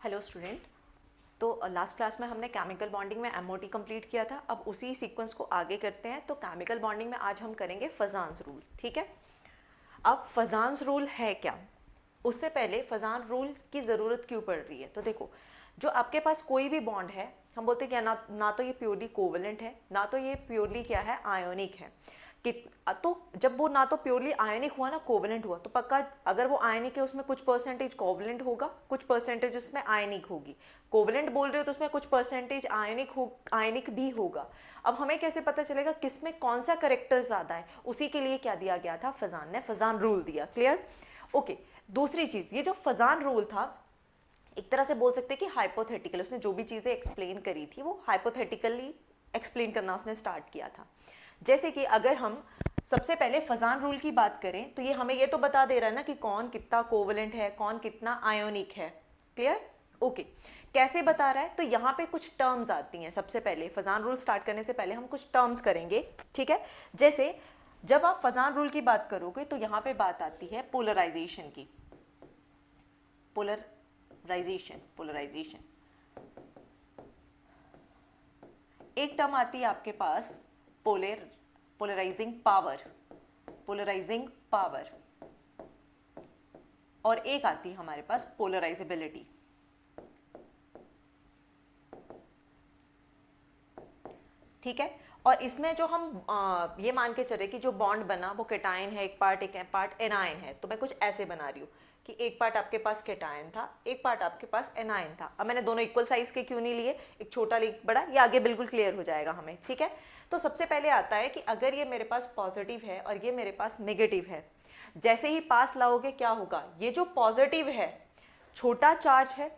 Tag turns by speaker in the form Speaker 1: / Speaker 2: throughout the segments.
Speaker 1: Hello student. तो last class में हमने केमिकल बॉन्डिंग में एमओटी कंप्लीट किया था। अब उसी सीक्वेंस को आगे करते हैं। तो केमिकल बॉन्डिंग में आज हम करेंगे फजान्स रूल। ठीक है। अब फजान्स रूल है क्या, उससे पहले फजान रूल की ज़रूरत क्यों पड़ रही है। तो देखो, जो आपके पास कोई भी बॉन्ड है, हम बोलते हैं क्या, ना तो ये प्योरली कोवलेंट है, ना तो ये प्योरली क्या है, आयोनिक है। कि तो जब वो ना तो प्योरली आयनिक हुआ ना कोवलेंट हुआ, तो पक्का अगर वो आयनिक है उसमें कुछ परसेंटेज कोवलेंट होगा, कुछ परसेंटेज उसमें आयनिक होगी। कोवलेंट बोल रहे हो तो उसमें कुछ परसेंटेज आयनिक भी होगा। अब हमें कैसे पता चलेगा किसमें कौन सा करेक्टर ज़्यादा है, उसी के लिए क्या दिया गया था, फजान ने फजान रूल दिया। क्लियर। ओके। दूसरी चीज़, ये जो फजान रूल था, एक तरह से बोल सकते हैं कि हाइपोथेटिकल, उसने जो भी चीज़ें एक्सप्लेन करी थी वो हाइपोथेटिकली एक्सप्लेन करना उसने स्टार्ट किया था। जैसे कि अगर हम सबसे पहले फजान रूल की बात करें तो ये हमें ये तो बता दे रहा है ना कि कौन कितना कोवलेंट है, कौन कितना आयोनिक है। क्लियर। ओके। कैसे बता रहा है, तो यहाँ पे कुछ टर्म्स आती हैं। सबसे पहले फजान रूल स्टार्ट करने से पहले हम कुछ टर्म्स करेंगे। ठीक है। जैसे जब आप फजान रूल की बात करोगे तो यहाँ पे बात आती है पोलराइजेशन की। पोलराइजेशन एक टर्म आती है आपके पास, पोलराइजिंग पावर, और एक आती है हमारे पास पोलराइजेबिलिटी। ठीक है। और इसमें जो हम ये मान के चले कि जो बॉन्ड बना वो केटायन है, एक पार्ट एनायन है। तो मैं कुछ ऐसे बना रही हूँ कि एक पार्ट आपके पास केटायन था, एक पार्ट आपके पास एनायन था। अब मैंने दोनों इक्वल साइज के क्यों नहीं लिए, एक छोटा एक बड़ा, ये आगे बिल्कुल क्लियर हो जाएगा हमें। ठीक है। तो सबसे पहले आता है कि अगर ये मेरे पास पॉजिटिव है और ये मेरे पास नेगेटिव है, जैसे ही पास लाओगे क्या होगा, ये जो पॉजिटिव है छोटा चार्ज है,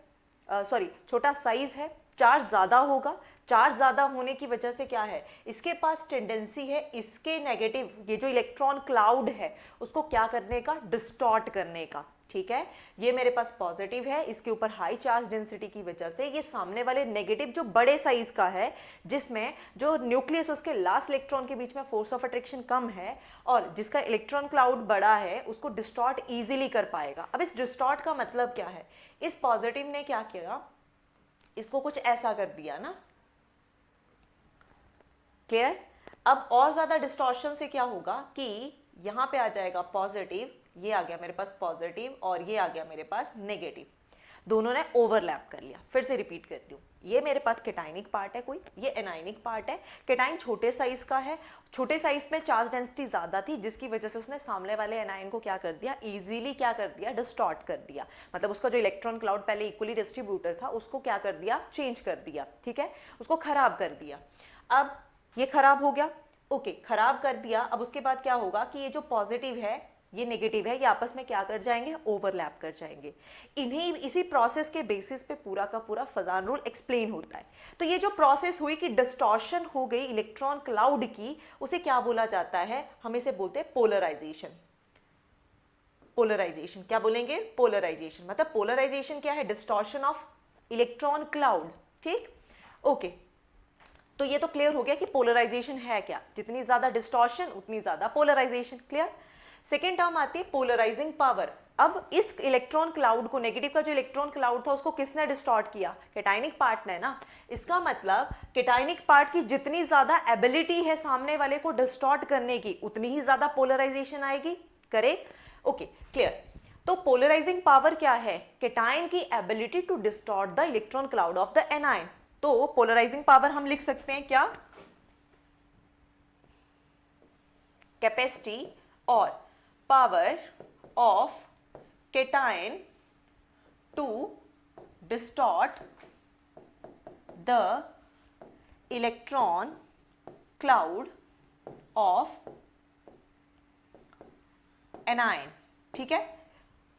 Speaker 1: सॉरी छोटा साइज है, चार्ज ज़्यादा होगा। चार्ज ज़्यादा होने की वजह से क्या है, इसके पास टेंडेंसी है इसके नेगेटिव, ये जो इलेक्ट्रॉन क्लाउड है उसको क्या करने का, डिस्टॉर्ट करने का। ठीक है। ये मेरे पास पॉजिटिव है, इसके ऊपर हाई चार्ज डेंसिटी की वजह से ये सामने वाले नेगेटिव जो बड़े साइज का है, जिसमें जो न्यूक्लियस उसके लास्ट इलेक्ट्रॉन के बीच में फोर्स ऑफ अट्रैक्शन कम है और जिसका इलेक्ट्रॉन क्लाउड बड़ा है, उसको डिस्टॉर्ट इजीली कर पाएगा। अब इस डिस्टॉर्ट का मतलब क्या है, इस पॉजिटिव ने क्या किया, इसको कुछ ऐसा कर दिया ना। क्लियर। अब और ज्यादा डिस्टॉर्शन से क्या होगा कि यहां पे आ जाएगा पॉजिटिव, ये आ गया मेरे पास पॉजिटिव और ये आ गया मेरे पास नेगेटिव, दोनों ने ओवरलैप कर लिया। फिर से रिपीट कर रही हूँ, ये मेरे पास केटाइनिक पार्ट है कोई, ये एनाइनिक पार्ट है। केटाइन छोटे साइज का है, छोटे साइज में चार्ज डेंसिटी ज्यादा थी, जिसकी वजह से उसने सामने वाले एनाइन को क्या कर दिया, इजीली क्या कर दिया, डिस्टॉर्ट कर दिया। मतलब उसका जो इलेक्ट्रॉन क्लाउड पहले इक्वली डिस्ट्रीब्यूटर था उसको क्या कर दिया, चेंज कर दिया। ठीक है। उसको खराब कर दिया। अब ये खराब हो गया। ओके, खराब कर दिया। अब उसके बाद क्या होगा कि ये जो पॉजिटिव है, ये नेगेटिव है, ये आपस में क्या कर जाएंगे, ओवरलैप कर जाएंगे। इन्हीं इसी प्रोसेस के बेसिस पे पूरा का पूरा फजान रूल एक्सप्लेन होता है। तो ये जो प्रोसेस हुई कि डिस्टॉर्शन हो गई इलेक्ट्रॉन क्लाउड की, उसे क्या बोला जाता है, हम इसे बोलते हैं पोलराइजेशन। पोलराइजेशन क्या बोलेंगे, पोलराइजेशन। मतलब पोलराइजेशन क्या है, डिस्टॉर्शन ऑफ इलेक्ट्रॉन क्लाउड। ठीक। ओके। तो ये तो क्लियर हो गया कि पोलराइजेशन है क्या, जितनी ज्यादा डिस्टॉर्शन उतनी ज्यादा पोलराइजेशन। क्लियर। सेकेंड टर्म आती है पोलराइजिंग पावर। अब इस इलेक्ट्रॉन क्लाउड को, नेगेटिव का जो इलेक्ट्रॉन क्लाउड था उसको किसने डिस्टॉर्ट किया, केटाइनिक पार्ट ने ना। इसका मतलब केटाइनिक पार्ट की जितनी ज्यादा एबिलिटी है सामने वाले को डिस्टॉर्ट करने की, उतनी ही ज्यादा पोलराइजेशन आएगी। करेक्ट। Okay, clear. तो पोलराइजिंग पावर क्या है, केटाइन की ability to distort the electron cloud of the anion. तो पोलराइजिंग पावर हम लिख सकते हैं क्या, कैपेसिटी और power of cation to distort the electron cloud of anion. ठीक है।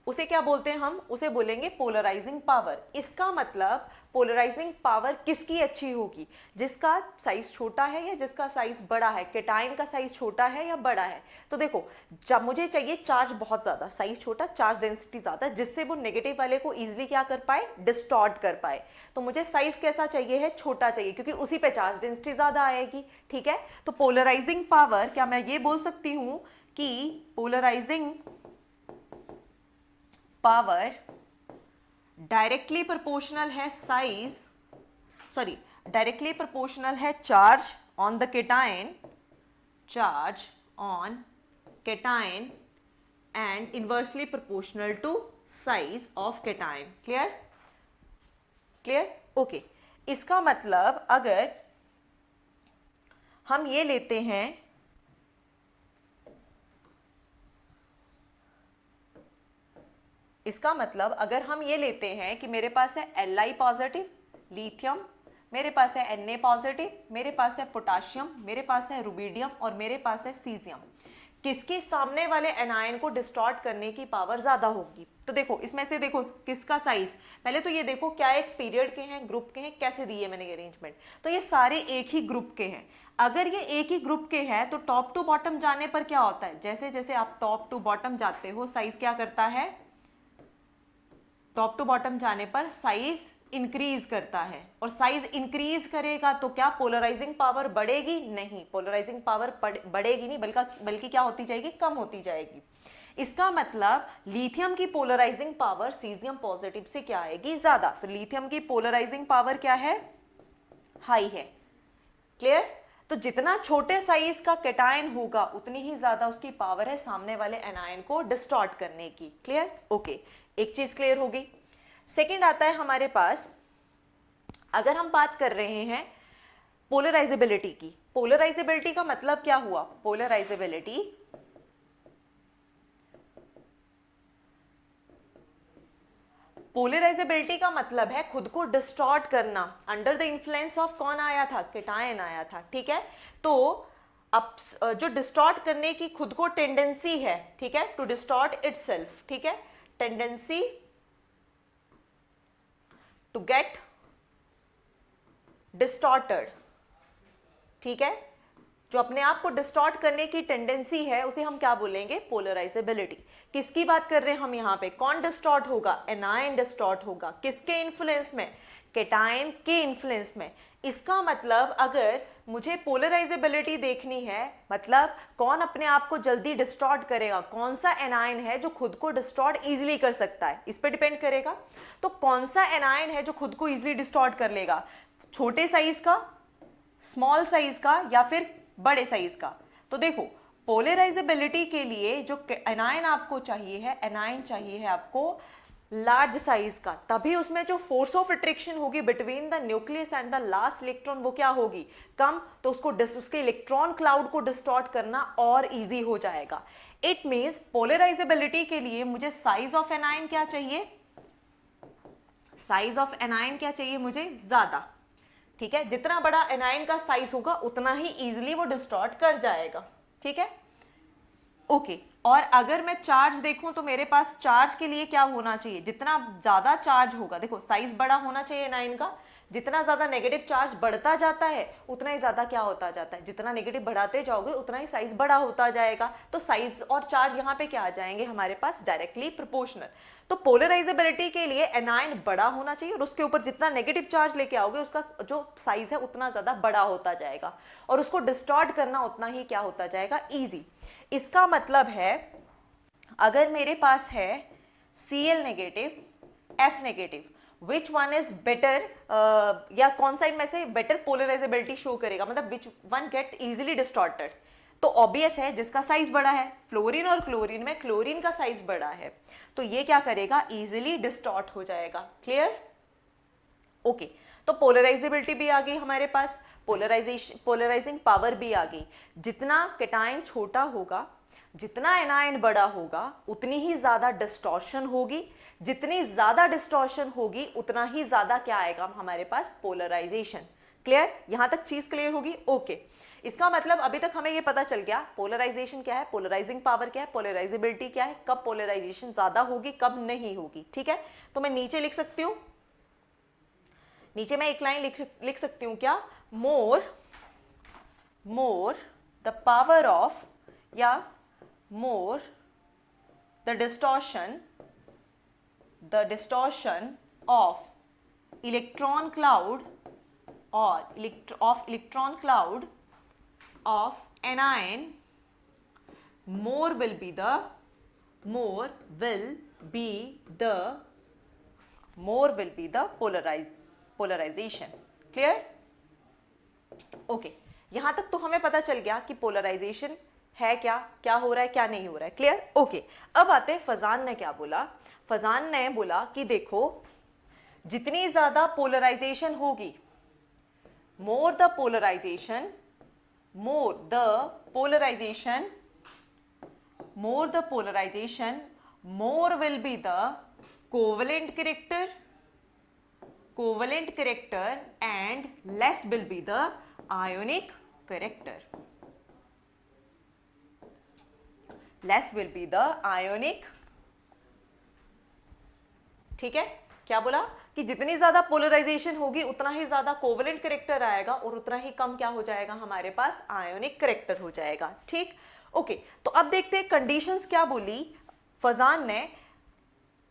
Speaker 1: उसे क्या बोलते हैं हम, उसे बोलेंगे पोलराइजिंग पावर। इसका मतलब पोलराइजिंग पावर किसकी अच्छी होगी, जिसका साइज छोटा है या जिसका साइज बड़ा है। केटाइन का साइज छोटा है या बड़ा है। तो देखो, जब मुझे चाहिए चार्ज बहुत ज्यादा, साइज छोटा, चार्ज डेंसिटी ज्यादा, जिससे वो नेगेटिव वाले को इजीली क्या कर पाए, डिस्टॉर्ट कर पाए। तो मुझे साइज कैसा चाहिए है, छोटा चाहिए, क्योंकि उसी पे चार्ज डेंसिटी ज्यादा आएगी। ठीक है। तो पोलराइजिंग पावर, क्या मैं ये बोल सकती हूं कि पोलराइजिंग पावर डायरेक्टली प्रोपोर्शनल है साइज, सॉरी डायरेक्टली प्रोपोर्शनल है charge on the cation, charge on cation and inversely proportional to size of cation. Clear? Clear? Okay. इसका मतलब अगर हम ये लेते हैं, इसका मतलब अगर हम ये लेते हैं कि मेरे पास है Li पॉजिटिव लिथियम, मेरे पास है Na पॉजिटिव, मेरे पास है पोटाशियम, मेरे पास है रुबिडियम और मेरे पास है सीजियम, किसके सामने वाले एनायन को डिस्टॉर्ट करने की पावर ज्यादा होगी? तो देखो इसमें से देखो किसका साइज, पहले तो ये देखो क्या एक पीरियड के हैं, ग्रुप के हैं, कैसे दिए मैंने अरेंजमेंट, तो ये सारे एक ही ग्रुप के हैं। अगर ये एक ही ग्रुप के हैं तो टॉप टू बॉटम जाने पर क्या होता है, जैसे जैसे आप टॉप टू बॉटम जाते हो साइज क्या करता है, टॉप टू बॉटम जाने पर साइज इंक्रीज करता है, और साइज इंक्रीज करेगा तो क्या पोलराइजिंग पावर बढ़ेगी? नहीं, पोलराइजिंग पावर बढ़ेगी नहीं, बल्कि क्या होती जाएगी? कम होती जाएगी। इसका मतलब लिथियम की पोलराइजिंग पावर सीजियम पॉजिटिव से क्या आएगी? ज्यादा। तो लिथियम की पोलराइजिंग पावर क्या है? हाई है। क्लियर? तो जितना छोटे साइज का कैटायन होगा उतनी ही ज्यादा उसकी पावर है सामने वाले एनायन को डिस्टॉर्ट करने की। क्लियर? ओके, एक चीज क्लियर होगी। सेकंड आता है हमारे पास, अगर हम बात कर रहे हैं पोलराइजेबिलिटी की, पोलराइजेबिलिटी का मतलब क्या हुआ? पोलराइजेबिलिटी का मतलब है खुद को डिस्टॉर्ट करना। अंडर द इन्फ्लुएंस ऑफ कौन आया था? कैटायन आया था। ठीक है, तो अब जो डिस्टॉर्ट करने की खुद को टेंडेंसी है, ठीक है, टू डिस्टॉर्ट इटसेल्फ, ठीक है, टेंडेंसी टू गेट डिस्टॉर्टेड, ठीक है, जो अपने आप को डिस्टॉर्ट करने की टेंडेंसी है उसे हम क्या बोलेंगे? पोलराइजेबिलिटी। किसकी बात कर रहे हैं हम यहाँ पे? कौन डिस्टॉर्ट होगा? एनायन डिस्टॉर्ट होगा। किसके इन्फ्लुएंस में? कैटायन के इन्फ्लुएंस में। इसका मतलब अगर मुझे पोलराइजेबिलिटी देखनी है, मतलब कौन अपने आप को जल्दी डिस्टॉर्ट करेगा, कौन सा एनायन है जो खुद को डिस्टॉर्ट इजीली कर सकता है, इस पर डिपेंड करेगा। तो कौन सा एनायन है जो खुद को इजीली डिस्टॉर्ट कर लेगा? छोटे साइज का, स्मॉल साइज का, या फिर बड़े साइज का? तो देखो पोलराइजेबिलिटी के लिए जो एनायन आपको चाहिए है, एनायन चाहिए है आपको लार्ज साइज का, तभी उसमें जो फोर्स ऑफ अट्रैक्शन होगी between the nucleus and the last electron वो क्या होगी? कम। तो उसके इलेक्ट्रॉन क्लाउड को डिस्टॉर्ट करना और इजी हो जाएगा। इट मींस पोलराइजेबिलिटी के लिए मुझे साइज ऑफ एनायन क्या चाहिए? साइज ऑफ एनायन क्या चाहिए मुझे? ज्यादा। ठीक है, जितना बड़ा एनायन का साइज होगा उतना ही इजीली वो डिस्टॉर्ट कर जाएगा। ठीक है, ओके। और अगर मैं चार्ज देखूं तो मेरे पास चार्ज के लिए क्या होना चाहिए? जितना ज्यादा चार्ज होगा, देखो साइज बड़ा होना चाहिए एनायन का, जितना ज्यादा नेगेटिव चार्ज बढ़ता जाता है उतना ही ज्यादा क्या होता जाता है? जितना नेगेटिव बढ़ाते जाओगे उतना ही साइज बड़ा होता जाएगा। तो साइज और चार्ज यहाँ पे क्या आ जाएंगे हमारे पास? Directly proportional. तो पोलराइजेबिलिटी के लिए एनायन बड़ा होना चाहिए और उसके ऊपर जितना नेगेटिव चार्ज लेके आओगे उसका जो साइज है उतना ज्यादा बड़ा होता जाएगा और उसको डिस्टॉर्ट करना उतना ही क्या होता जाएगा? इजी। इसका मतलब है अगर मेरे पास है Cl negative, F negative, which one is better, या कौन सा इनमें से बेटर पोलराइजेबिलिटी शो करेगा, मतलब which one get easily distorted? तो ऑब्वियस है जिसका साइज बड़ा है। फ्लोरीन और क्लोरीन में क्लोरीन का साइज बड़ा है तो ये क्या करेगा? इजीली डिस्टॉर्ट हो जाएगा। क्लियर? ओके, तो पोलराइजेबिलिटी भी आ गई हमारे पास, पोलराइजिंग पावर भी आ गई। जितना कैटायन छोटा होगा, जितना एनायन बड़ा होगा उतनी ही ज्यादा डिस्टॉर्शन होगी, जितनी ज्यादा डिस्टॉर्शन होगी उतना ही ज्यादा क्या आएगा हमारे पास? पोलराइजेशन। क्लियर? यहां तक चीज क्लियर होगी? ओके। इसका मतलब अभी तक हमें ये पता चल गया पोलराइजेशन क्या है, पोलराइजिंग पावर क्या है, पोलराइजेबिलिटी क्या है, कब पोलराइजेशन ज्यादा होगी कब नहीं होगी। ठीक है, तो मैं नीचे लिख सकती हूं, नीचे मैं एक लाइन लिख सकती हूं क्या? मोर द पावर ऑफ, या more the distortion of electron cloud of anion, more will be the more will be the polarization. Clear? Okay. यहां तक तो हमें पता चल गया कि पोलराइजेशन है क्या, क्या हो रहा है, क्या नहीं हो रहा है. क्लियर? ओके. अब आते हैं फजान ने क्या बोला. फजान ने बोला कि देखो जितनी ज्यादा पोलराइजेशन होगी, more the polarization, more the polarization, more the polarization, more will be the covalent character and less will be the ionic character. Less will be the ionic. ठीक है? क्या बोला कि जितनी ज्यादा पोलराइजेशन होगी उतना ही ज्यादा कोवेलेंट करेक्टर आएगा और उतना ही कम क्या हो जाएगा हमारे पास, आयोनिक करेक्टर हो जाएगा. ठीक. ओके. तो अब देखते हैं कंडीशंस क्या बोली फजान ने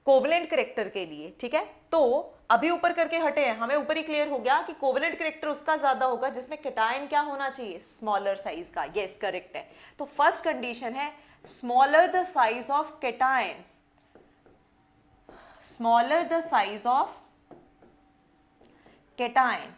Speaker 1: कोवेलेंट करेक्टर के लिए. ठीक है. तो अभी ऊपर करके हटे हैं, हमें ऊपर ही क्लियर हो गया कि कोवेलेंट करेक्टर उसका ज्यादा होगा जिसमें कैटायन क्या होना चाहिए, स्मॉलर साइज का. यस, करेक्ट है. तो फर्स्ट कंडीशन है smaller the size of cation, smaller the size of cation.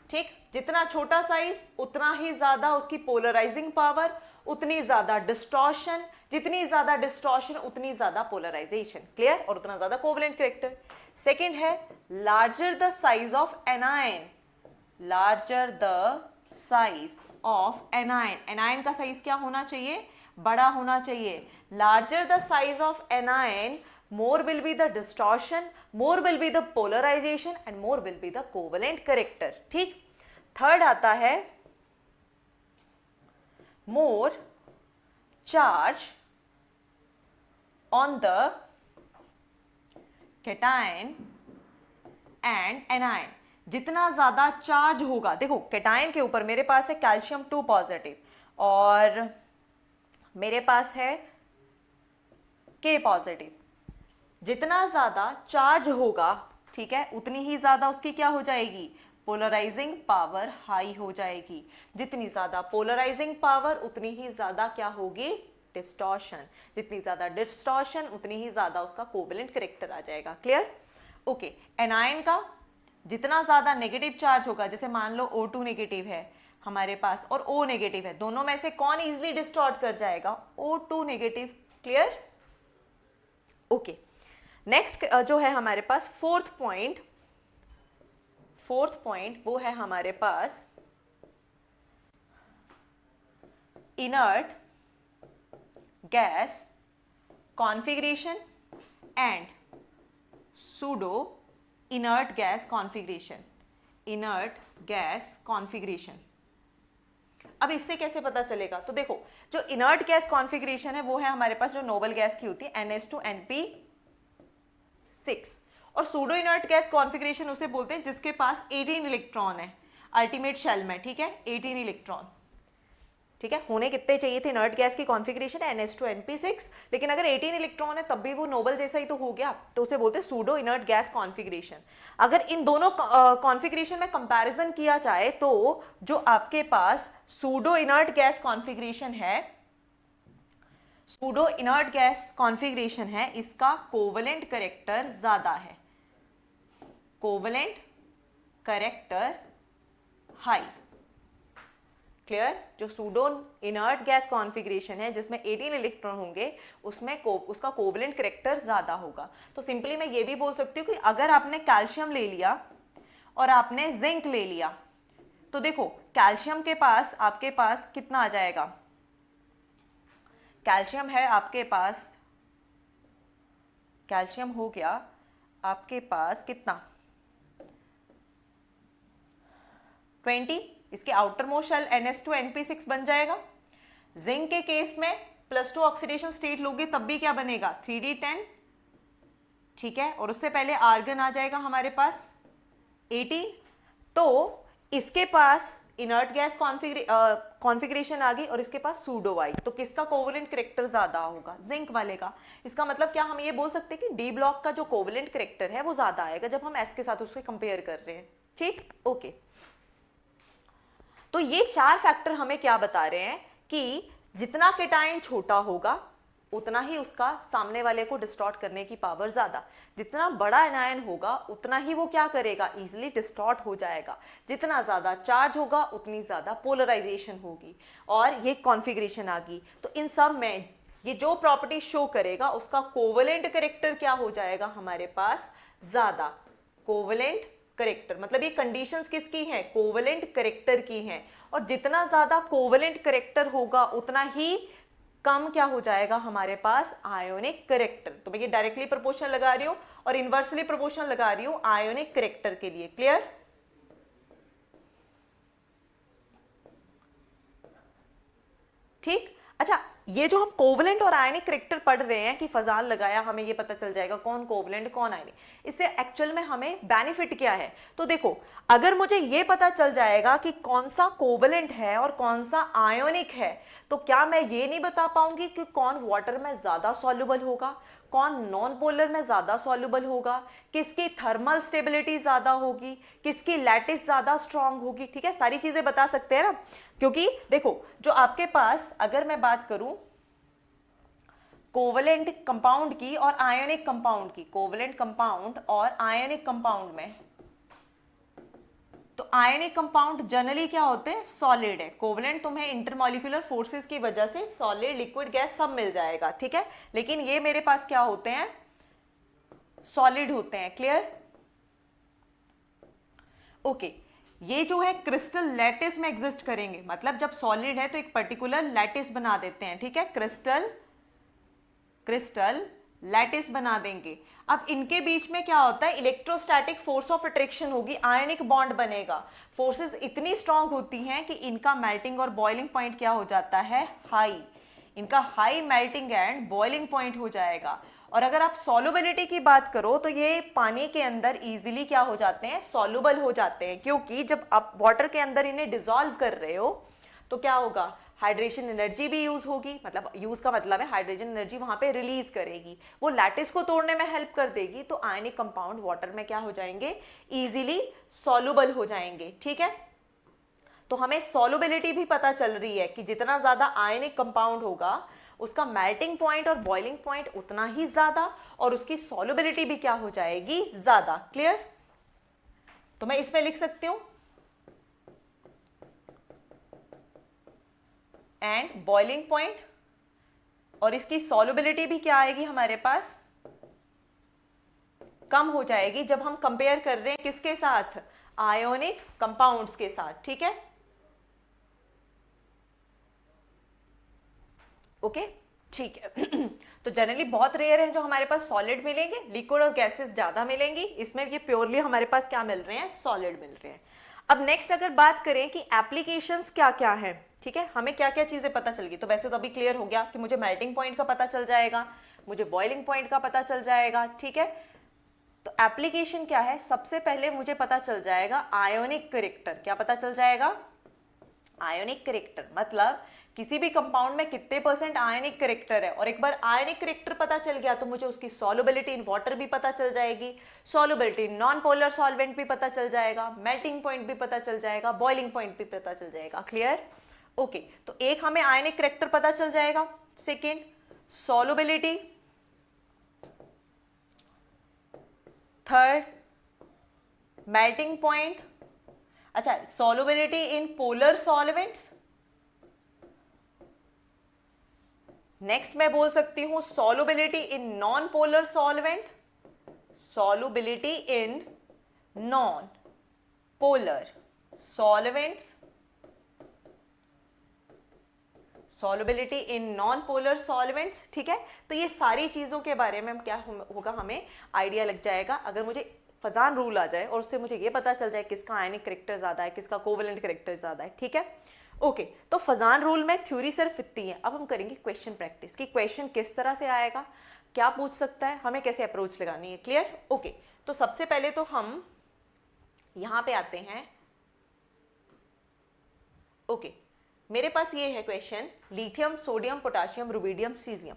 Speaker 1: ठीक. जितना छोटा साइज उतना ही ज्यादा उसकी पोलराइजिंग पावर, उतनी ज्यादा डिस्टॉर्शन, जितनी ज्यादा डिस्टॉर्शन उतनी ज्यादा पोलराइजेशन. क्लियर? और उतना ज्यादा कोवेलेंट करेक्टर. सेकंड है larger the size of anion, larger the size of anion. Anion का साइज क्या होना चाहिए, बड़ा होना चाहिए. Larger the size of anion, more will be the distortion, more will be the polarization and more will be the covalent character. ठीक. Third आता है more charge on the cation and anion. जितना ज्यादा चार्ज होगा, देखो cation के ऊपर मेरे पास है कैल्शियम 2 पॉजिटिव और मेरे पास है K पॉजिटिव. जितना ज्यादा चार्ज होगा, ठीक है, उतनी ही ज्यादा उसकी क्या हो जाएगी, पोलराइजिंग पावर हाई हो जाएगी. जितनी ज्यादा पोलराइजिंग पावर उतनी ही ज्यादा क्या होगी, डिस्टॉर्शन. जितनी ज्यादा डिस्टॉर्शन उतनी ही ज्यादा उसका कोवेलेंट करेक्टर आ जाएगा. क्लियर? ओके. एनायन का जितना ज्यादा नेगेटिव चार्ज होगा, जैसे मान लो O2 नेगेटिव है हमारे पास और O नेगेटिव है, दोनों में से कौन इजिली डिस्टॉर्ट कर जाएगा, O2 negative. Clear? Okay. Next जो है हमारे पास फोर्थ पॉइंट वो है हमारे पास inert gas configuration and pseudo inert gas configuration. Inert gas configuration. अब इससे कैसे पता चलेगा, तो देखो जो इनर्ट गैस कॉन्फ़िगरेशन है वो है हमारे पास जो नोबल गैस की होती है NH2NP6 और सूडो इनर्ट गैस कॉन्फ़िगरेशन उसे बोलते हैं जिसके पास 18 इलेक्ट्रॉन है अल्टीमेट शेल में. ठीक है, 18 इलेक्ट्रॉन. ठीक है, होने कितने चाहिए थे इनर्ट गैस की कॉन्फ़िगरेशन NH2NP6, लेकिन अगर 18 इलेक्ट्रॉन है तब भी वो नोबल जैसा ही तो हो गया, तो उसे बोलते हैं सूडो इनर्ट गैस कॉन्फ़िगरेशन. अगर इन दोनों कॉन्फ़िगरेशन में कंपैरिजन किया जाए तो जो आपके पास सूडो इनर्ट गैस कॉन्फ़िगरेशन है, सूडो इनर्ट गैस कॉन्फ़िगरेशन है, इसका कोवेलेंट करेक्टर ज्यादा है, कोवेलेंट करेक्टर हाई. क्लियर? जो सूडो इनर्ट गैस कॉन्फ़िगरेशन है जिसमें 18 इलेक्ट्रॉन होंगे उसमें उसका कोवेलेंट करेक्टर ज्यादा होगा. तो सिंपली मैं ये भी बोल सकती हूँ कि अगर आपने कैल्शियम ले लिया और आपने जिंक ले लिया, तो देखो कैल्शियम के पास आपके पास कितना आ जाएगा, कैल्शियम है आपके पास, कैल्शियम हो गया आपके पास कितना 20, इसके आउटर मोस्ट शेल NH2NP6 बन जाएगा. जिंक के केस में +2 ऑक्सीडेशन स्टेट लोगे तब भी क्या बनेगा 3D10. ठीक है, और उससे पहले आर्गन आ जाएगा हमारे पास 18. तो इसके पास इनर्ट गैस कॉन्फ़िगरेशन आ गई और इसके पास सूडो आई, तो किसका कोवेलेंट करेक्टर ज्यादा होगा, जिंक वाले का. इसका मतलब क्या हम ये बोल सकते हैं कि डी ब्लॉक का जो कोवेलेंट करेक्टर है वो ज्यादा आएगा जब हम एस के साथ उससे कंपेयर कर रहे हैं. ठीक. ओके. तो ये 4 फैक्टर हमें क्या बता रहे हैं कि जितना कैटायन छोटा होगा उतना ही उसका सामने वाले को डिस्टॉर्ट करने की पावर ज्यादा। जितना बड़ा एनायन होगा उतना ही वो क्या करेगा, इजिली डिस्टॉर्ट हो जाएगा। जितना ज्यादा चार्ज होगा उतनी ज्यादा पोलराइजेशन होगी, और ये कॉन्फ़िगरेशन आ गई। तो इन सब में ये जो प्रॉपर्टी शो करेगा उसका कोवेलेंट करेक्टर क्या हो जाएगा हमारे पास, ज्यादा। कोवेलेंट करेक्टर मतलब ये कंडीशंस किसकी हैं, कोवेलेंट करेक्टर की हैं। और जितना ज्यादा कोवेलेंट करेक्टर होगा उतना ही कम क्या हो जाएगा हमारे पास, आयोनिक करेक्टर। तो मैं ये डायरेक्टली प्रोपोर्शनल लगा रही हूं और इनवर्सली प्रोपोर्शनल लगा रही हूं आयोनिक करेक्टर के लिए। क्लियर? ठीक। अच्छा, ये जो हम कोवलेंट और आयनिक करेक्टर पढ़ रहे हैं कि फजान लगाया हमें ये पता चल जाएगा कौन कोवलेंट कौन आयनिक, इससे एक्चुअल में हमें बेनिफिट क्या है। तो देखो, अगर मुझे ये पता चल जाएगा कि कौन सा कोवलेंट है और कौन सा आयोनिक है, तो क्या मैं ये नहीं बता पाऊंगी कि कौन वाटर में ज्यादा सॉल्युबल होगा, कौन नॉन पोलर में ज्यादा सॉल्युबल होगा, किसकी थर्मल स्टेबिलिटी ज्यादा होगी, किसकी लैटिस ज्यादा स्ट्रांग होगी। ठीक है, सारी चीजें बता सकते हैं ना। क्योंकि देखो, जो आपके पास अगर मैं बात करूं कोवलेंट कंपाउंड की और आयोनिक कंपाउंड की, कोवलेंट कंपाउंड और आयोनिक कंपाउंड में, तो आयनिक कंपाउंड जनरली क्या होते हैं, सॉलिड है। कोवलेंट तुम्हें इंटरमॉलिक्यूलर फोर्सेस की वजह से सॉलिड लिक्विड गैस सब मिल जाएगा, ठीक है। लेकिन ये मेरे पास क्या होते हैं, सॉलिड होते हैं। क्लियर? ओके। ये जो है क्रिस्टल लैटिस में एग्जिस्ट करेंगे, मतलब जब सॉलिड है तो एक पर्टिकुलर लैटिस बना देते हैं, ठीक है, क्रिस्टल लैटिस बना देंगे। अब इनके बीच में क्या होता है, इलेक्ट्रोस्टैटिक फोर्स ऑफ अट्रैक्शन होगी, आयनिक बॉन्ड बनेगा। फोर्सेस इतनी स्ट्रांग होती हैं कि इनका मेल्टिंग और बॉइलिंग पॉइंट क्या हो जाता है, हाई। इनका high melting and boiling point हो जाएगा। और अगर आप सॉल्युबिलिटी की बात करो तो ये पानी के अंदर इजीली क्या हो जाते हैं, सॉल्युबल हो जाते हैं। क्योंकि जब आप वाटर के अंदर इन्हें डिसॉल्व कर रहे हो तो क्या होगा, हाइड्रेशन एनर्जी भी यूज होगी, मतलब यूज का मतलब है हाइड्रोजन एनर्जी वहां पे रिलीज करेगी, वो लैटिस को तोड़ने में हेल्प कर देगी। तो आयनिक कंपाउंड वाटर में क्या हो जाएंगे, इजीली सॉल्युबल हो जाएंगे। ठीक है, तो हमें सॉल्युबिलिटी भी पता चल रही है कि जितना ज्यादा आयनिक कंपाउंड होगा उसका मेल्टिंग पॉइंट और बॉइलिंग पॉइंट उतना ही ज्यादा, और उसकी सॉल्युबिलिटी भी क्या हो जाएगी, ज्यादा। क्लियर? तो मैं इसमें लिख सकती हूं एंड बॉइलिंग पॉइंट, और इसकी सॉल्युबिलिटी भी क्या आएगी हमारे पास, कम हो जाएगी जब हम कंपेयर कर रहे हैं किसके साथ, आयोनिक कंपाउंड्स के साथ। ठीक है, ओके, ठीक है। तो जनरली बहुत रेयर है जो हमारे पास सॉलिड मिलेंगे, लिक्विड और गैसेस ज्यादा मिलेंगी। इसमें ये प्योरली हमारे पास क्या मिल रहे हैं, सॉलिड मिल रहे हैं। अब नेक्स्ट अगर बात करें कि एप्लीकेशंस क्या क्या है, ठीक है, हमें क्या क्या चीजें पता चल गई। तो वैसे तो अभी क्लियर हो गया कि मुझे मेल्टिंग पॉइंट का पता चल जाएगा, मुझे बॉइलिंग पॉइंट का पता चल जाएगा। ठीक है, तो एप्लीकेशन क्या है, सबसे पहले मुझे पता चल जाएगा आयोनिक करेक्टर। क्या पता चल जाएगा, आयोनिक करेक्टर, मतलब किसी भी कंपाउंड में कितने परसेंट आयनिक करेक्टर है। और एक बार आयनिक करेक्टर पता चल गया तो मुझे उसकी सॉल्युबिलिटी इन वाटर भी पता चल जाएगी, solubility in non polar solvent भी पता चल जाएगा, मेल्टिंग पॉइंट भी पता चल जाएगा, बॉइलिंग पॉइंट भी पता चल जाएगा। क्लियर? ओके, तो एक हमें आयनिक करेक्टर पता चल जाएगा, second solubility, third melting point, अच्छा solubility in polar solvents, next मैं बोल सकती हूं solubility in non polar solvent, solubility in non polar solvents, solubility in non polar solvents. ठीक है, तो ये सारी चीजों के बारे में क्या होगा, हमें आइडिया लग जाएगा। अगर मुझे फजान रूल आ जाए और उससे मुझे ये पता चल जाए किसका आयनिक करेक्टर ज्यादा है, किसका कोवेलेंट करेक्टर ज्यादा है। ठीक है, ओके, तो फजान रूल में थ्योरी सिर्फ इतनी है। अब हम करेंगे क्वेश्चन प्रैक्टिस कि क्वेश्चन किस तरह से आएगा, क्या पूछ सकता है, हमें कैसे अप्रोच लगानी है। क्लियर? ओके, तो सबसे पहले तो हम यहां पे आते हैं। ओके, मेरे पास ये है question, lithium sodium potassium rubidium caesium,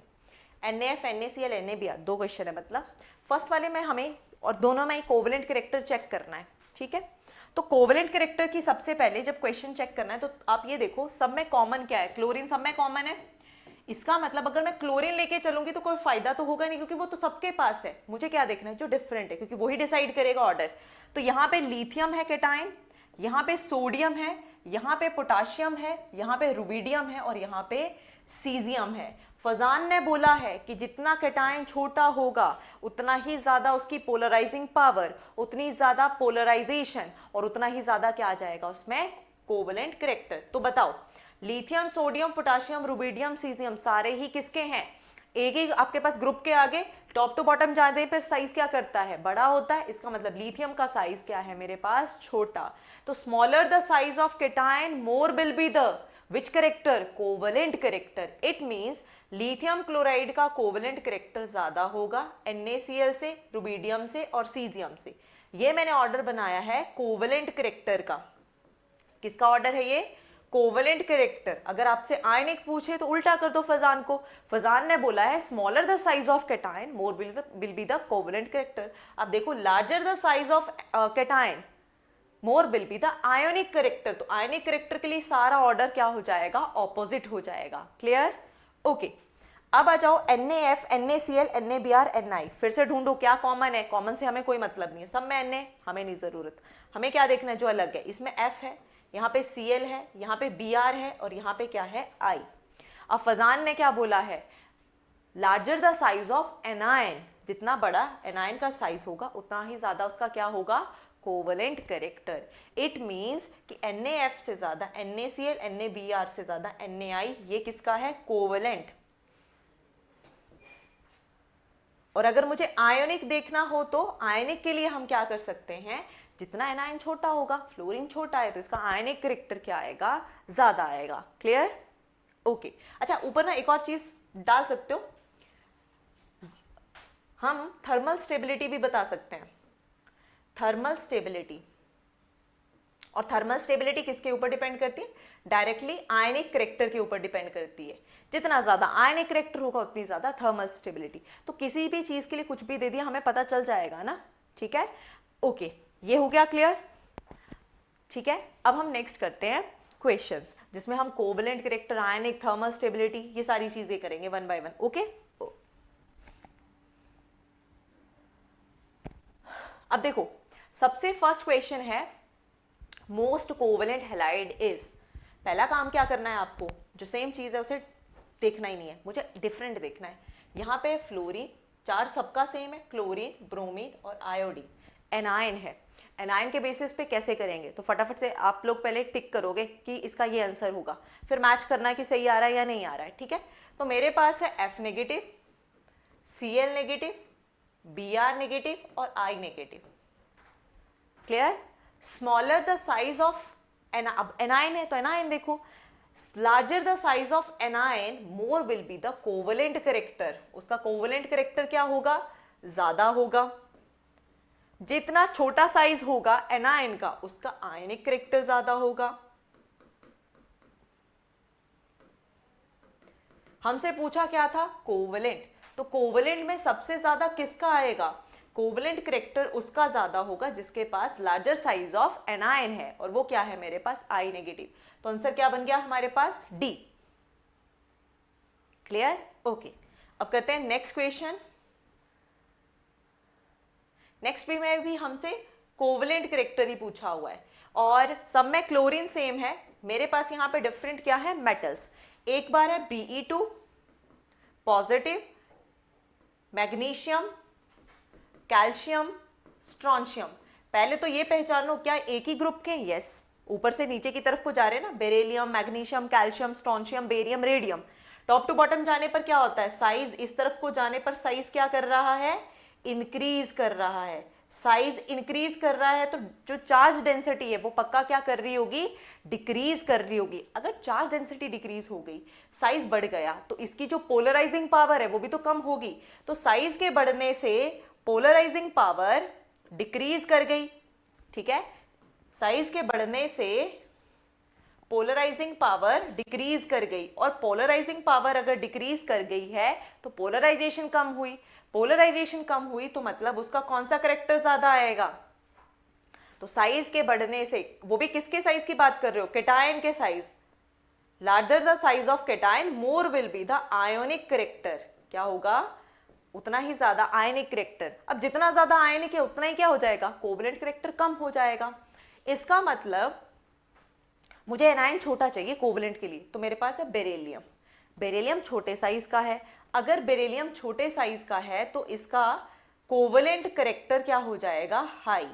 Speaker 1: NaF NaCl NaBr, दो क्वेश्चन है। मतलब फर्स्ट वाले में हमें और दोनों में कोवेलेंट करेक्टर चेक करना है। ठीक है, तो कोवेलेंट करेक्टर की सबसे पहले जब क्वेश्चन चेक करना है तो आप ये देखो सब में कॉमन क्या है, क्लोरीन सब में कॉमन है, इसका मतलब अगर मैं क्लोरीन लेके चलूंगी तो कोई फायदा तो होगा नहीं, क्योंकि वो तो सबके पास है। मुझे क्या देखना है, जो डिफरेंट है, क्योंकि वही डिसाइड करेगा ऑर्डर। तो यहाँ पे लिथियम है कैटायन, यहाँ पे सोडियम है, यहाँ पे पोटाशियम है, यहाँ पे रुबिडियम है और यहाँ पे सीजियम है। फजान ने बोला है कि जितना कैटायन छोटा होगा उतना ही ज्यादा उसकी पोलराइजिंग पावर, उतनी ज्यादा पोलराइजेशन और उतना ही ज्यादा क्या आ जाएगा उसमें, कोवेलेंट कैरेक्टर। तो बताओ, lithium, sodium, potassium, rubidium, caesium सारे ही किसके हैं, एक ही आपके पास ग्रुप के आगे टॉप टू बॉटम जाने पर साइज क्या करता है, बड़ा होता है। इसका मतलब लिथियम का साइज क्या है मेरे पास, छोटा। तो smaller the size of cation more will be the which character, covalent character. It means lithium chloride का कोवेलेंट कैरेक्टर ज्यादा होगा NaCl से, रुबिडियम से और सीजियम से। ये मैंने ऑर्डर बनाया है कोवेलेंट कैरेक्टर का। किसका ऑर्डर है ये, कोवेलेंट कैरेक्टर। अगर आपसे आयनिक पूछे तो उल्टा कर दो फजान को। फजान ने बोला है smaller the size of cation more will be the covalent character. अब देखो, larger the size of cation more will be the ionic character. तो आयोनिक कैरेक्टर के लिए सारा ऑर्डर क्या हो जाएगा, ऑपोजिट हो जाएगा। Clear, okay. अब आ जाओ NaF, NaCl, NaBr, Ni। फिर से ढूंढो क्या कॉमन है। कॉमन से हमें कोई मतलब नहीं है, सब में Na, हमें नहीं जरूरत। हमें क्या देखना है, जो अलग है। इसमें F है, यहाँ पे Cl है, यहाँ पे Br है और यहाँ पे क्या है, I। अब फजान ने क्या बोला है, larger the size of anion. जितना बड़ा एनायन का साइज होगा उतना ही ज्यादा उसका क्या होगा, कोवेलेंट कैरेक्टर। इट मींस कि NaF से ज्यादा NaCl, NaBr से ज्यादा Nai, ये किसका है, कोवेलेंट। और अगर मुझे आयोनिक देखना हो तो आयोनिक के लिए हम क्या कर सकते हैं, जितना एनायन छोटा होगा, फ्लोरीन छोटा है तो इसका आयनिक कैरेक्टर क्या आएगा, ज्यादा आएगा। Clear, okay. अच्छा, ऊपर ना एक और चीज डाल सकते हो, हम थर्मल स्टेबिलिटी भी बता सकते हैं। थर्मल स्टेबिलिटी, और थर्मल स्टेबिलिटी किसके ऊपर डिपेंड करती है, डायरेक्टली आयनिक कैरेक्टर के ऊपर डिपेंड करती है। जितना ज्यादा आयनिक कैरेक्टर होगा उतनी ज्यादा थर्मल स्टेबिलिटी। तो किसी भी चीज के लिए कुछ भी दे दिया हमें पता चल जाएगा ना, ठीक है, ओके। ये हो गया क्लियर, ठीक है। अब हम नेक्स्ट करते हैं क्वेश्चंस, जिसमें हम कोवेलेंट कैरेक्टर, आयनिक, थर्मल स्टेबिलिटी, ये सारी चीजें करेंगे वन बाय वन, ओके। अब देखो, सबसे फर्स्ट क्वेश्चन है, मोस्ट कोवेलेंट हैलाइड इज। पहला काम क्या करना है आपको, जो सेम चीज है उसे देखना ही नहीं है, मुझे डिफरेंट देखना है। यहाँ पे फ्लोरीन, चार्ज सबका सेम है, क्लोरीन, ब्रोमीन और आयोडीन। एनायन है, एनायन के बेसिस पे कैसे करेंगे, तो फटाफट से आप लोग पहले टिक करोगे कि इसका ये आंसर होगा, फिर मैच करना है कि सही आ रहा है या नहीं आ रहा है, ठीक है। तो मेरे पास है F negative, Cl negative, Br negative और I negative. Clear, smaller the size of अब एनायन है तो एनायन देखो, larger the size of anion more will be the covalent character. उसका कोवेलेंट कैरेक्टर क्या होगा, ज्यादा होगा। जितना छोटा साइज होगा एनायन का, उसका आयनिक कैरेक्टर ज्यादा होगा। हमसे पूछा क्या था, कोवेलेंट। तो कोवेलेंट में सबसे ज्यादा किसका आएगा, कोवेलेंट कैरेक्टर उसका ज्यादा होगा जिसके पास लार्जर साइज ऑफ एनायन है, और वो क्या है मेरे पास, I नेगेटिव। तो आंसर क्या बन गया हमारे पास, D। Clear, okay. अब करते हैं नेक्स्ट क्वेश्चन। नेक्स्ट में भी हमसे कोवेलेंट कैरेक्टर ही पूछा हुआ है, और सब में क्लोरीन सेम है। मेरे पास यहाँ पे डिफरेंट क्या है, मेटल्स। एक बार है Be2 positive, magnesium, calcium, strontium. पहले तो ये पहचानो क्या एक ही ग्रुप के, यस। ऊपर से नीचे की तरफ को जा रहे हैं ना, beryllium, magnesium, calcium, strontium, barium, radium. Top to bottom जाने पर क्या होता है, साइज इस तरफ को जाने पर साइज क्या कर रहा है, इंक्रीज कर रहा है। साइज इंक्रीज कर रहा है तो जो चार्ज डेंसिटी है वो पक्का क्या कर रही होगी, डिक्रीज कर रही होगी। अगर चार्ज डेंसिटी डिक्रीज हो गई, साइज बढ़ गया, तो इसकी जो पोलराइजिंग पावर है वो भी तो कम होगी। तो साइज के बढ़ने से पोलराइजिंग पावर डिक्रीज कर गई, ठीक है। साइज के बढ़ने से पोलराइजिंग पावर डिक्रीज कर गई, और पोलराइजिंग पावर अगर डिक्रीज कर गई है तो पोलराइजेशन कम हुई। पोलराइजेशन कम हुई तो मतलब उसका कौन सा कैरेक्टर ज्यादा आएगा, तो साइज के बढ़ने से, वो भी किसके साइज की बात कर रहे हो, कैटायन के size. Larger the size of cation more will be the ionic character, क्या होगा, उतना ही ज्यादा आयनिक करेक्टर। अब जितना ज्यादा आयनिक है उतना ही क्या हो जाएगा, कोवलेंट करेक्टर कम हो जाएगा। इसका मतलब मुझे एनायन छोटा चाहिए कोवलेंट के लिए, तो मेरे पास है बेरिलियम। बेरिलियम छोटे साइज का है, अगर बेरिलियम छोटे साइज का है तो इसका कोवलेंट करेक्टर क्या हो जाएगा, हाई।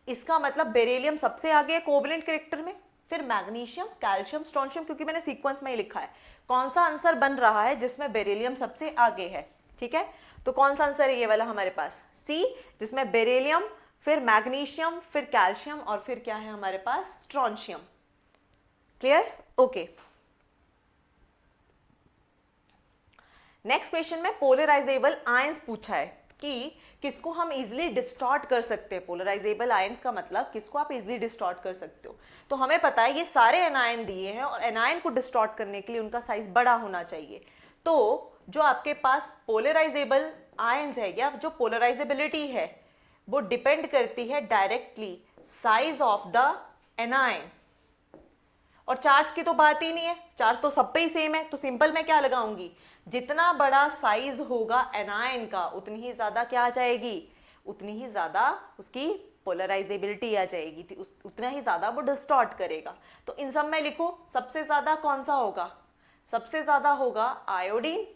Speaker 1: इसका मतलब बेरिलियम सबसे आगे है कोवलेंट करेक्टर में, फिर मैग्नीशियम, कैल्शियम, स्ट्रोंशियम, क्योंकि मैंने सीक्वेंस में ही लिखा है। कौन सा आंसर बन रहा है जिसमें बेरिलियम सबसे आगे है, ठीक है, तो कौन सा आंसर है ये वाला हमारे पास, सी, जिसमें बेरिलियम, फिर मैग्नीशियम, फिर कैल्शियम और फिर क्या है हमारे पास, strontium. Clear, okay. Next question में पोलराइजेबल आयंस पूछा है कि किसको हम इजिली डिस्टॉर्ट कर सकते हैं। पोलराइजेबल आयंस का मतलब किसको आप इजिली डिस्टॉर्ट कर सकते हो। तो हमें पता है ये सारे एनायन दिए हैं और एनायन को डिस्टॉर्ट करने के लिए उनका साइज बड़ा होना चाहिए। तो जो आपके पास पोलराइजेबल आयंस है या जो पोलराइजेबिलिटी है वो डिपेंड करती है directly size of the anion. और चार्ज की तो बात ही नहीं है, चार्ज तो सब पे ही सेम है। तो सिंपल मैं क्या लगाऊंगी, जितना बड़ा साइज होगा एनायन का उतनी ही ज्यादा क्या आ जाएगी, उतनी ही ज्यादा उसकी पोलराइजेबिलिटी आ जाएगी, उतना ही ज्यादा वो डिस्टॉर्ट करेगा। तो इन सब में लिखो सबसे ज्यादा कौन सा होगा, सबसे ज्यादा होगा आयोडीन,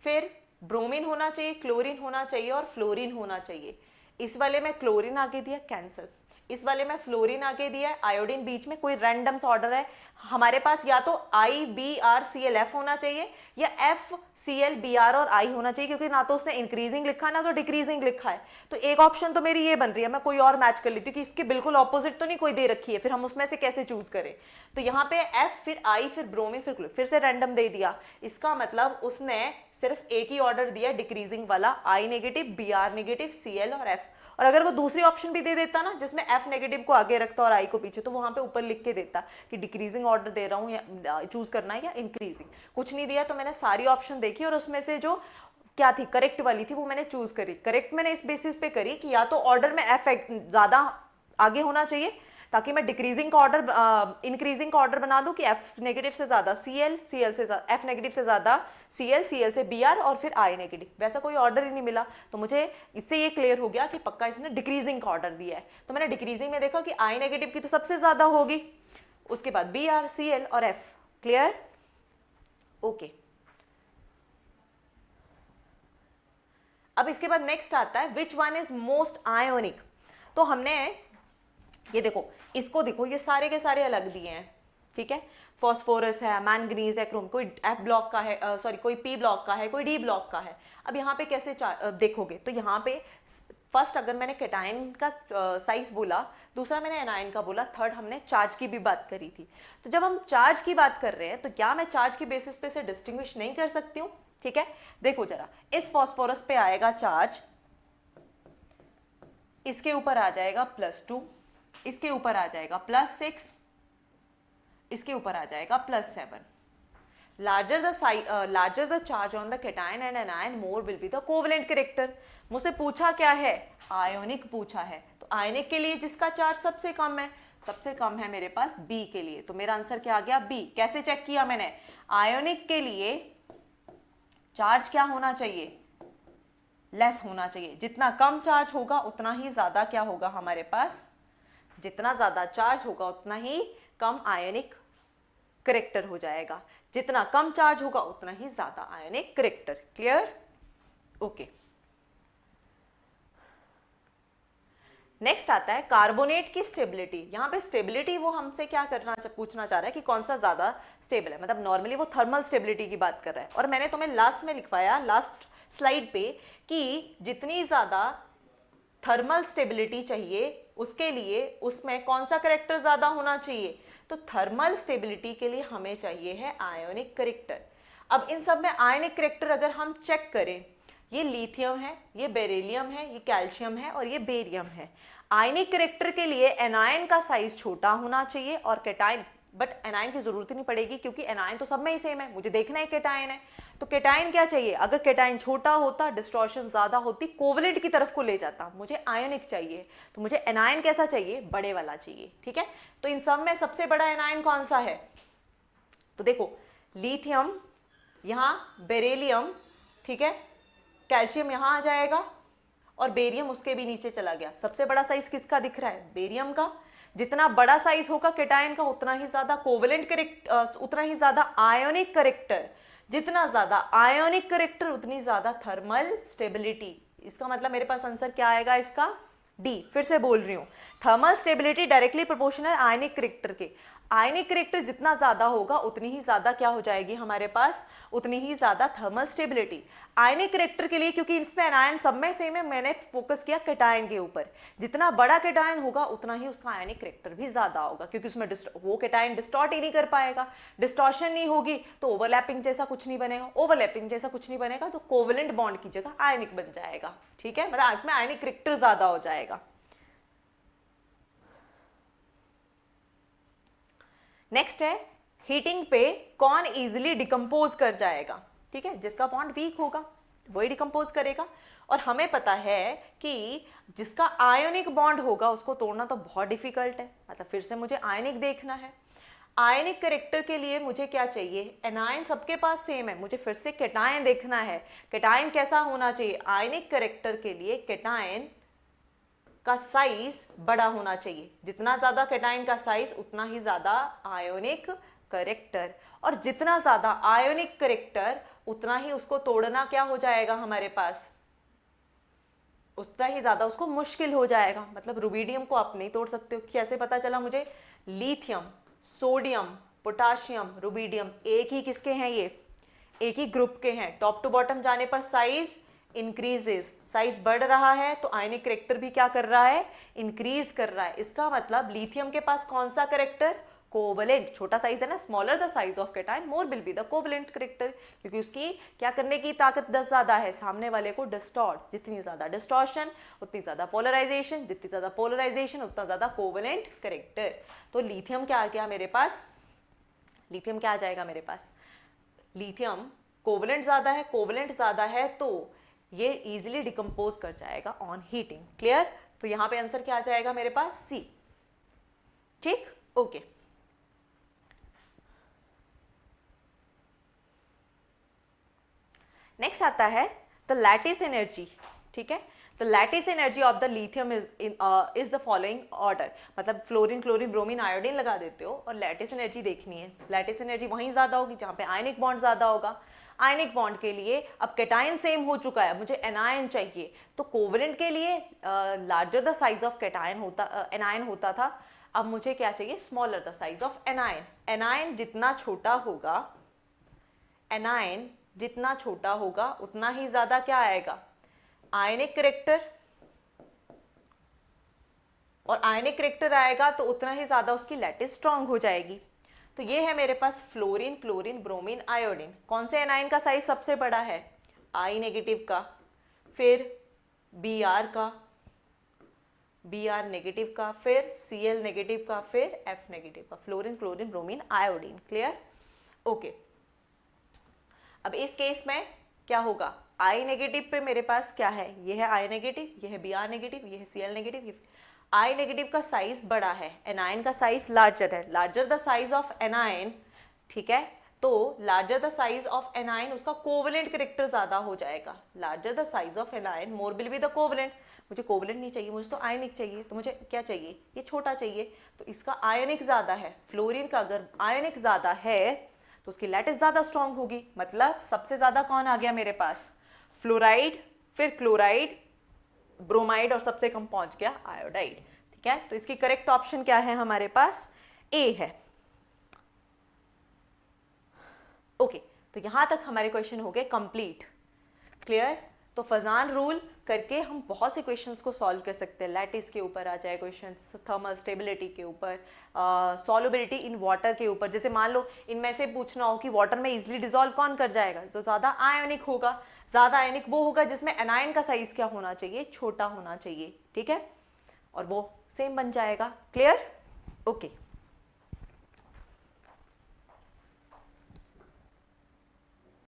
Speaker 1: फिर ब्रोमीन होना चाहिए, क्लोरीन होना चाहिए और फ्लोरीन होना चाहिए। इस वाले में क्लोरीन आगे दिया, कैंसिल। इस वाले में फ्लोरीन आगे दिया है, आयोडीन बीच में, कोई रैंडम सा ऑर्डर है हमारे पास, या तो IBrClF होना चाहिए या FClBr और I होना चाहिए, क्योंकि ना तो उसने इंक्रीजिंग लिखा ना तो डिक्रीजिंग लिखा है। तो एक ऑप्शन तो मेरी ये बन रही है, मैं कोई और मैच कर लेती हूँ कि इसके बिल्कुल ऑपोजिट तो नहीं कोई दे रखी है, फिर हम उसमें से कैसे चूज करें। तो यहाँ पे F, फिर I, फिर ब्रोमीन, फिर से रैंडम दे दिया। इसका मतलब उसने सिर्फ एक ही ऑर्डर दिया डिक्रीजिंग वाला, I negative, Br negative, Cl और F। और अगर वो दूसरी ऑप्शन भी दे देता ना जिसमें F नेगेटिव को आगे रखता और I को पीछे, तो वहां पे ऊपर लिख के देता कि डिक्रीजिंग ऑर्डर दे रहा हूं या चूज करना है या इंक्रीजिंग। कुछ नहीं दिया, तो मैंने सारी ऑप्शन देखी और उसमें से जो क्या थी करेक्ट वाली थी वो मैंने चूज करी। करेक्ट मैंने इस बेसिस पे करी कि या तो ऑर्डर में F ज्यादा आगे होना चाहिए ताकि मैं डिक्रीजिंग का ऑर्डर इंक्रीजिंग का ऑर्डर बना दूं कि F नेगेटिव से ज्यादा Cl, Cl से ज्यादा F नेगेटिव से ज्यादा Cl, Cl से Br और फिर I नेगेटिव। वैसा कोई ऑर्डर ही नहीं मिला, तो मुझे इससे ये क्लियर हो गया कि पक्का इसने डिक्रीजिंग का ऑर्डर दिया है। तो मैंने डिक्रीजिंग में देखा कि I नेगेटिव की तो सबसे ज्यादा होगी, उसके बाद Br, Cl और F। Clear, okay. अब इसके बाद नेक्स्ट आता है which one is most ionic. तो हमने ये देखो, इसको देखो, ये सारे के सारे अलग दिए हैं, ठीक है। फॉस्फोरस है, मैंगनीज है, क्रोम, कोई F ब्लॉक का है, सॉरी कोई P ब्लॉक का है, कोई D ब्लॉक का है। अब यहाँ पे कैसे देखोगे, तो यहाँ पे फर्स्ट अगर मैंने केटाइन का साइज बोला, दूसरा मैंने एनायन का बोला, थर्ड हमने चार्ज की भी बात करी थी। तो जब हम चार्ज की बात कर रहे हैं तो क्या मैं चार्ज की बेसिस पे से डिस्टिंग्विश नहीं कर सकती हूँ, ठीक है। देखो जरा, इस फॉस्फोरस पे आएगा चार्ज, इसके ऊपर आ जाएगा +2, इसके ऊपर आ जाएगा +6, इसके ऊपर आ जाएगा +7। larger the charge on the cation and anion, more will be the covalent character। मुझसे पूछा क्या है, आयोनिक पूछा है। तो आयोनिक के लिए जिसका चार्ज सबसे कम है, सबसे कम है मेरे पास B के लिए, तो मेरा आंसर क्या आ गया, B। कैसे चेक किया मैंने, आयोनिक के लिए चार्ज क्या होना चाहिए, लेस होना चाहिए। जितना कम चार्ज होगा उतना ही ज्यादा क्या होगा हमारे पास, जितना ज्यादा चार्ज होगा उतना ही कम आयनिक करेक्टर हो जाएगा, जितना कम चार्ज होगा उतना ही ज्यादा आयनिक करेक्टर। Clear, okay. नेक्स्ट आता है कार्बोनेट की स्टेबिलिटी। यहां पे स्टेबिलिटी वो हमसे क्या पूछना चाह रहा है कि कौन सा ज्यादा स्टेबल है, मतलब नॉर्मली वो थर्मल स्टेबिलिटी की बात कर रहा है। और मैंने तुम्हें लास्ट में लिखवाया, लास्ट स्लाइड पे, कि जितनी ज्यादा थर्मल स्टेबिलिटी चाहिए उसके लिए उसमें कौन सा करेक्टर ज्यादा होना चाहिए, तो थर्मल स्टेबिलिटी के लिए हमें चाहिए है आयोनिक करेक्टर। अब इन सब में आयोनिक करेक्टर अगर हम चेक करें, ये लिथियम है, ये बेरिलियम है, ये कैल्शियम है और ये बेरियम है। आयनिक करेक्टर के लिए एनायन का साइज छोटा होना चाहिए और केटाइन, बट एनायन की जरूरत ही नहीं पड़ेगी क्योंकि एनायन तो सब में ही सेम है, मुझे देखना है केटाइन है। तो केटाइन क्या चाहिए, अगर केटाइन छोटा होता, डिस्टॉर्शन ज्यादा होती, कोवलेंट की तरफ को ले जाता, मुझे आयोनिक चाहिए, तो मुझे एनायन कैसा चाहिए, बड़े वाला चाहिए, ठीक है। तो इन सब में सबसे बड़ा एनायन कौन सा है, तो देखो लिथियम, यहाँ बेरिलियम, ठीक है, कैल्शियम यहाँ आ जाएगा और बेरियम उसके भी नीचे चला गया। सबसे बड़ा साइज किसका दिख रहा है? बेरियम का। जितना बड़ा साइज होगा केटायन का उतना ही ज्यादा कोवेलेंट करेक्टर, उतना ही ज्यादा आयोनिक करेक्टर, जितना ज्यादा आयोनिक करेक्टर उतनी ज्यादा थर्मल स्टेबिलिटी। इसका मतलब मेरे पास आंसर क्या आएगा इसका? डी। फिर से बोल रही हूं, thermal stability directly proportional ionic character के। आयनिक करेक्टर जितना ज्यादा होगा उतनी ही ज्यादा क्या हो जाएगी हमारे पास? उतनी ही ज्यादा थर्मल स्टेबिलिटी। आयनिक करेक्टर के लिए, क्योंकि इसमें एनायन सब में सेम है, मैंने फोकस किया केटायन के ऊपर। जितना बड़ा केटायन होगा उतना ही उसका आयनिक करेक्टर भी ज्यादा होगा, क्योंकि उसमें वो केटायन डिस्टॉर्ट ही नहीं कर पाएगा। डिस्टॉर्शन नहीं होगी तो ओवरलैपिंग जैसा कुछ नहीं बनेगा, ओवरलैपिंग जैसा कुछ नहीं बनेगा तो कोवेलेंट बॉन्ड की जगह आयनिक बन जाएगा। ठीक है, मतलब इसमें आयनिक करेक्टर ज्यादा हो जाएगा। नेक्स्ट है हीटिंग पे कौन इजीली डिकम्पोज कर जाएगा? ठीक है, जिसका बॉन्ड वीक होगा वही डिकम्पोज करेगा। और हमें पता है कि जिसका आयोनिक बॉन्ड होगा उसको तोड़ना तो बहुत डिफिकल्ट है। मतलब फिर से मुझे आयनिक देखना है। आयनिक करेक्टर के लिए मुझे क्या चाहिए? एनायन सबके पास सेम है, मुझे फिर से केटायन देखना है। केटायन कैसा होना चाहिए? आयनिक करेक्टर के लिए केटायन का साइज बड़ा होना चाहिए। जितना ज्यादा केटायन का साइज उतना ही ज्यादा आयोनिक करेक्टर, और जितना ज्यादा आयोनिक करेक्टर उतना ही उसको तोड़ना क्या हो जाएगा हमारे पास? उतना ही ज्यादा उसको मुश्किल हो जाएगा। मतलब रुबिडियम को आप नहीं तोड़ सकते हो। कैसे पता चला मुझे? लिथियम, सोडियम, पोटाशियम, रुबिडियम एक ही किसके हैं? ये एक ही ग्रुप के हैं। टॉप टू बॉटम जाने पर साइज इंक्रीजेस, साइज बढ़ रहा है तो आयनिक करेक्टर भी क्या कर रहा है? इंक्रीज कर रहा है। इसका मतलब लिथियम के पास कौन सा करेक्टर? कोवेलेंट। छोटा साइज है ना, smaller the size of cation more will be the covalent character, क्योंकि उसकी क्या करने की ताकत 10 ज्यादा है, सामने वाले को डिस्टॉर्ट। जितनी ज्यादा डिस्टॉर्शन उतनी ज्यादा पोलराइजेशन, जितनी ज्यादा पोलराइजेशन उतना ज्यादा कोवेलेंट करेक्टर। तो लिथियम क्या आ गया मेरे पास? लिथियम क्या आ जाएगा मेरे पास? लिथियम कोवेलेंट ज्यादा है, कोवेलेंट ज्यादा है तो ये इजीली डिकम्पोज कर जाएगा ऑन हीटिंग। क्लियर? तो यहां पे आंसर क्या आ जाएगा मेरे पास? सी। ठीक, ओके। नेक्स्ट आता है द लैटिस एनर्जी। ठीक है, the lattice energy of the lithium is the following order. मतलब फ्लोरीन, क्लोरीन, ब्रोमीन, आयोडीन लगा देते हो और लैटिस एनर्जी देखनी है। लैटिस एनर्जी वहीं ज्यादा होगी जहां पे आयनिक बॉन्ड ज्यादा होगा। आयनिक बॉन्ड के लिए अब केटायन सेम हो चुका है, मुझे एनायन चाहिए। तो कोवेलेंट के लिए larger the size of cation होता, एनायन होता था। अब मुझे क्या चाहिए? Smaller the size of anion. Anion जितना छोटा होगा, एनायन जितना छोटा होगा उतना ही ज्यादा क्या आएगा? आयनिक करेक्टर। और आयनिक करेक्टर आएगा तो उतना ही ज्यादा उसकी लैटिस स्ट्रांग हो जाएगी। तो ये है मेरे पास फ्लोरीन, क्लोरीन, ब्रोमीन, आयोडीन। कौन से एनायन का साइज सबसे बड़ा है? आई नेगेटिव का, फिर बी आर का, बी आर नेगेटिव का, फिर सी एल नेगेटिव का, फिर एफ नेगेटिव का। Fluorine, chlorine, bromine, iodine. Clear? Okay. अब इस केस में क्या होगा? आई नेगेटिव पे मेरे पास क्या है? ये है आई नेगेटिव, ये है बी आर नेगेटिव, ये है सी एल नेगेटिव। आई नेगेटिव का साइज बड़ा है, एनायन का साइज लार्जर है। Larger the size of anion, ठीक है, तो larger the size of anion उसका कोवेलेंट करेक्टर ज्यादा हो जाएगा। Larger the size of anion more will be the covalent. मुझे कोवेलेंट नहीं चाहिए, मुझे तो आयनिक चाहिए। तो मुझे क्या चाहिए? ये छोटा चाहिए, तो इसका आयनिक ज्यादा है। फ्लोरीन का अगर आयनिक ज्यादा है तो उसकी लैटिस ज्यादा स्ट्रांग होगी। मतलब सबसे ज्यादा कौन आ गया मेरे पास? फ्लोराइड, फिर क्लोराइड, ब्रोमाइड, और सबसे कम पहुंच गया आयोडाइड। ठीक है, तो इसकी करेक्ट ऑप्शन क्या है हमारे पास? ए है। ओके, तो यहां तक हमारे क्वेश्चन हो गए कंप्लीट। क्लियर? तो फजान रूल करके हम बहुत से क्वेश्चंस को सॉल्व कर सकते हैं। लैटिस के ऊपर आ जाए क्वेश्चन, थर्मल स्टेबिलिटी के ऊपर, सॉल्युबिलिटी इन वाटर के ऊपर। जैसे मान लो इनमें से पूछना हो कि वाटर में इजीली डिसॉल्व कौन कर जाएगा? जो ज्यादा आयोनिक होगा। ज्यादा आयोनिक वो होगा जिसमें एनायन का साइज क्या होना चाहिए? छोटा होना चाहिए। ठीक है, और वो सेम बन जाएगा। क्लियर? ओके।